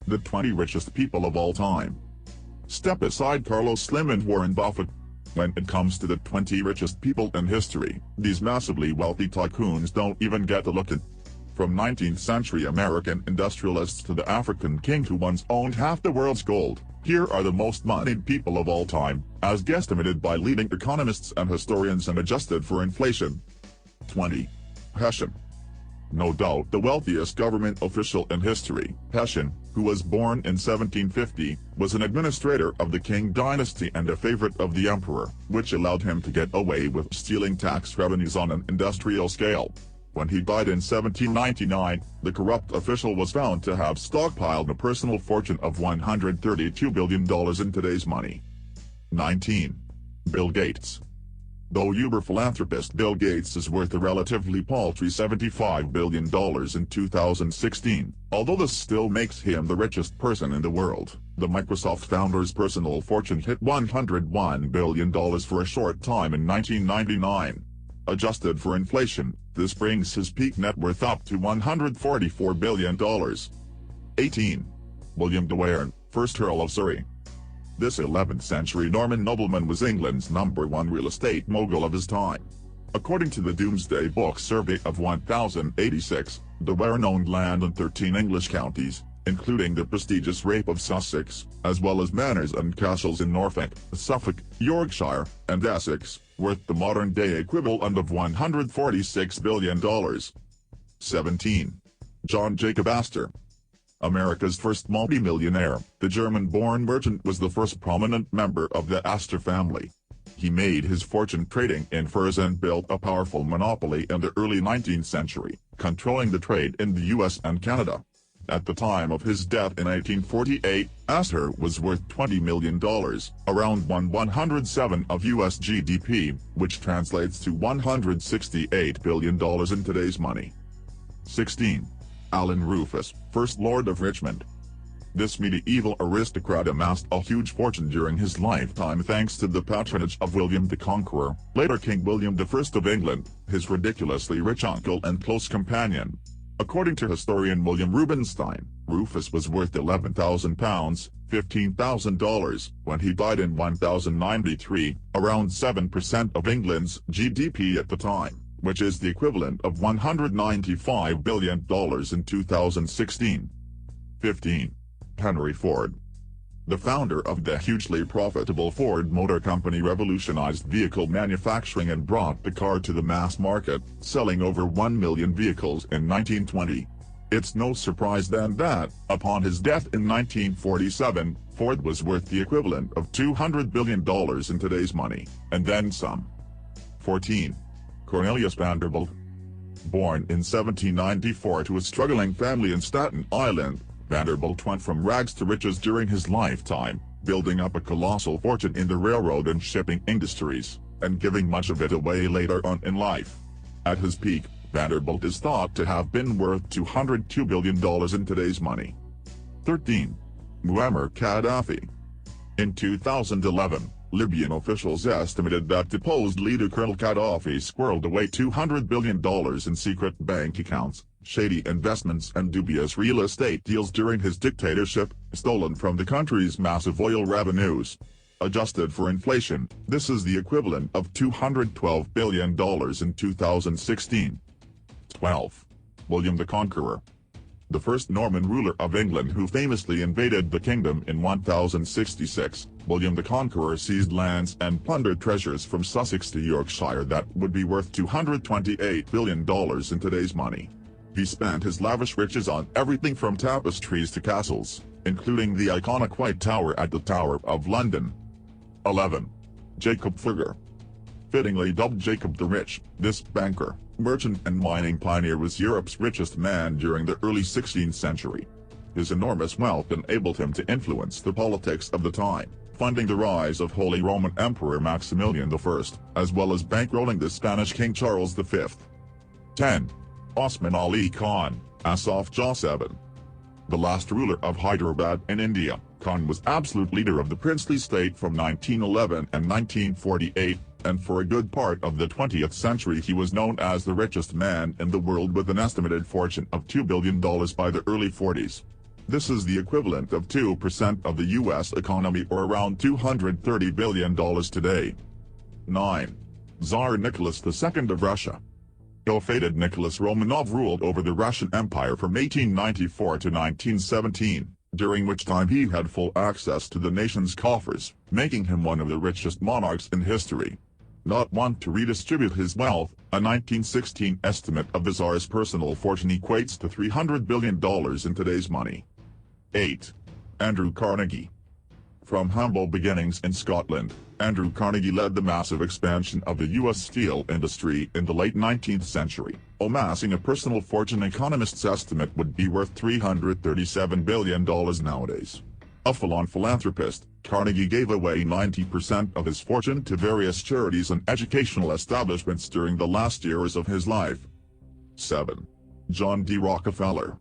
The 20 richest people of all time. Step aside Carlos Slim and Warren Buffett. When it comes to the 20 richest people in history, these massively wealthy tycoons don't even get a look at. From 19th century American industrialists to the African king who once owned half the world's gold, here are the most moneyed people of all time, as guesstimated by leading economists and historians and adjusted for inflation. 20. Hessian. No doubt the wealthiest government official in history, Hessian, who was born in 1750, was an administrator of the Qing dynasty and a favorite of the emperor, which allowed him to get away with stealing tax revenues on an industrial scale. When he died in 1799, the corrupt official was found to have stockpiled a personal fortune of $132 billion in today's money. 19. Bill Gates. Though uber philanthropist Bill Gates is worth a relatively paltry $75 billion in 2016, although this still makes him the richest person in the world, the Microsoft founder's personal fortune hit $101 billion for a short time in 1999. Adjusted for inflation, this brings his peak net worth up to $144 billion. 18. William de Warenne, 1st Earl of Surrey. This 11th century Norman nobleman was England's #1 real estate mogul of his time. According to the Domesday Book survey of 1086, de Warenne owned land in 13 English counties, including the prestigious Rape of Sussex, as well as manors and castles in Norfolk, Suffolk, Yorkshire, and Essex, worth the modern-day equivalent of $146 billion. 17. John Jacob Astor. America's first multimillionaire, the German-born merchant was the first prominent member of the Astor family. He made his fortune trading in furs and built a powerful monopoly in the early 19th century, controlling the trade in the US and Canada. At the time of his death in 1848, Astor was worth $20 million, around 107 of US GDP, which translates to $168 billion in today's money. 16. Allen Rufus, 1st Lord of Richmond. This medieval aristocrat amassed a huge fortune during his lifetime thanks to the patronage of William the Conqueror, later King William I of England, his ridiculously rich uncle and close companion. According to historian William Rubinstein, Rufus was worth £11,000, $15,000, when he died in 1093, around 7% of England's GDP at the time, which is the equivalent of $195 billion in 2016. 15. Henry Ford. The founder of the hugely profitable Ford Motor Company revolutionized vehicle manufacturing and brought the car to the mass market, selling over 1 million vehicles in 1920. It's no surprise then that, upon his death in 1947, Ford was worth the equivalent of $200 billion in today's money, and then some. 14. Cornelius Vanderbilt. Born in 1794 to a struggling family in Staten Island, Vanderbilt went from rags to riches during his lifetime, building up a colossal fortune in the railroad and shipping industries, and giving much of it away later on in life. At his peak, Vanderbilt is thought to have been worth $202 billion in today's money. 13. Muammar Gaddafi. In 2011, Libyan officials estimated that deposed leader Colonel Qaddafi squirreled away $200 billion in secret bank accounts, shady investments and dubious real estate deals during his dictatorship, stolen from the country's massive oil revenues. Adjusted for inflation, this is the equivalent of $212 billion in 2016. 12. William the Conqueror. The first Norman ruler of England who famously invaded the kingdom in 1066, William the Conqueror seized lands and plundered treasures from Sussex to Yorkshire that would be worth $228 billion in today's money. He spent his lavish riches on everything from tapestries to castles, including the iconic White Tower at the Tower of London. 11. Jacob Fugger. Fittingly dubbed Jacob the Rich, this banker, merchant and mining pioneer was Europe's richest man during the early 16th century. His enormous wealth enabled him to influence the politics of the time, funding the rise of Holy Roman Emperor Maximilian I, as well as bankrolling the Spanish King Charles V. 10. Osman Ali Khan, Asaf Jah 7. The last ruler of Hyderabad in India, Khan was absolute leader of the princely state from 1911 and 1948, and for a good part of the 20th century he was known as the richest man in the world with an estimated fortune of $2 billion by the early 40s. This is the equivalent of 2% of the US economy, or around $230 billion today. 9. Tsar Nicholas II of Russia. Ill-fated Nicholas Romanov ruled over the Russian Empire from 1894 to 1917, during which time he had full access to the nation's coffers, making him one of the richest monarchs in history. Not one to redistribute his wealth, a 1916 estimate of the Tsar's personal fortune equates to $300 billion in today's money. 8. Andrew Carnegie. From humble beginnings in Scotland, Andrew Carnegie led the massive expansion of the U.S. steel industry in the late 19th century, amassing a personal fortune economists estimate would be worth $337 billion nowadays. A full-on philanthropist, Carnegie gave away 90% of his fortune to various charities and educational establishments during the last years of his life. 7. John D. Rockefeller.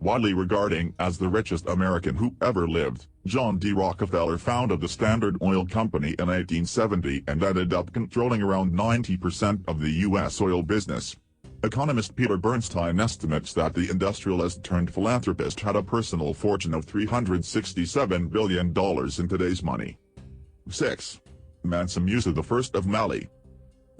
Widely regarded as the richest American who ever lived, John D. Rockefeller founded the Standard Oil Company in 1870 and ended up controlling around 90% of the U.S. oil business. Economist Peter Bernstein estimates that the industrialist-turned-philanthropist had a personal fortune of $367 billion in today's money. 6. Mansa Musa I of Mali.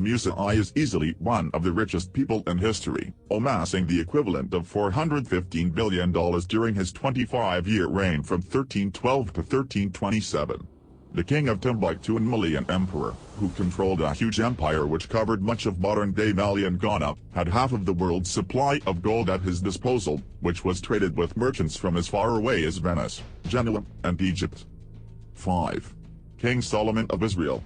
Musa I is easily one of the richest people in history, amassing the equivalent of $415 billion during his 25-year reign from 1312 to 1327. The king of Timbuktu and Malian emperor, who controlled a huge empire which covered much of modern-day Mali and Ghana, had half of the world's supply of gold at his disposal, which was traded with merchants from as far away as Venice, Genoa, and Egypt. 5. King Solomon of Israel.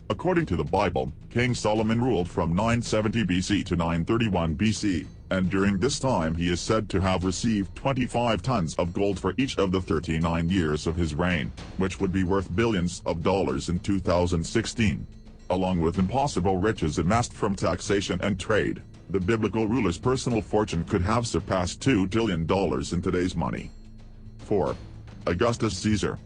According to the Bible, King Solomon ruled from 970 BC to 931 BC, and during this time he is said to have received 25 tons of gold for each of the 39 years of his reign, which would be worth billions of dollars in 2016. Along with impossible riches amassed from taxation and trade, the biblical ruler's personal fortune could have surpassed $2 trillion in today's money. 4. Augustus Caesar.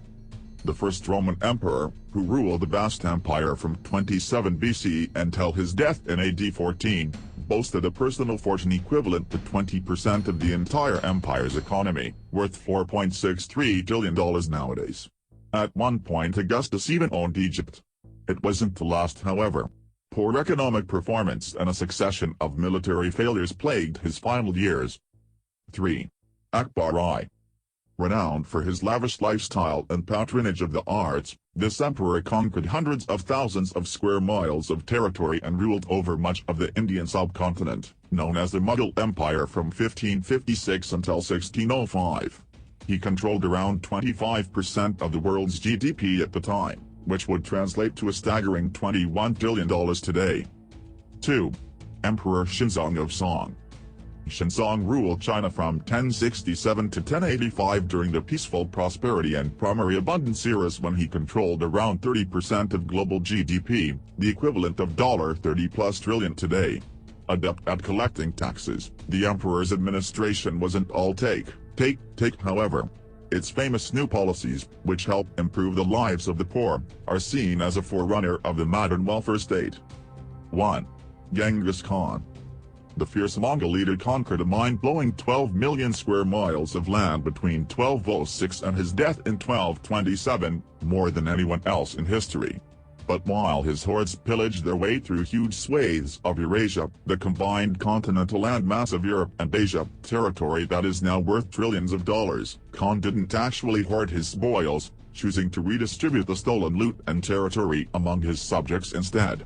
The first Roman emperor, who ruled the vast empire from 27 BC until his death in AD 14, boasted a personal fortune equivalent to 20% of the entire empire's economy, worth $4.63 trillion nowadays. At one point Augustus even owned Egypt. It wasn't to last, however. Poor economic performance and a succession of military failures plagued his final years. 3. Akbar I. Renowned for his lavish lifestyle and patronage of the arts, this emperor conquered hundreds of thousands of square miles of territory and ruled over much of the Indian subcontinent, known as the Mughal Empire from 1556 until 1605. He controlled around 25% of the world's GDP at the time, which would translate to a staggering $21 billion today. 2. Emperor Shenzong of Song. Shenzong ruled China from 1067 to 1085 during the peaceful prosperity and primary abundance eras, when he controlled around 30% of global GDP, the equivalent of $30+ trillion today. Adept at collecting taxes, the emperor's administration wasn't all take, however. Its famous new policies, which help improve the lives of the poor, are seen as a forerunner of the modern welfare state. 1. Genghis Khan. The fierce Mongol leader conquered a mind-blowing 12 million square miles of land between 1206 and his death in 1227, more than anyone else in history. But while his hordes pillaged their way through huge swathes of Eurasia, the combined continental landmass of Europe and Asia, territory that is now worth trillions of dollars, Khan didn't actually hoard his spoils, choosing to redistribute the stolen loot and territory among his subjects instead.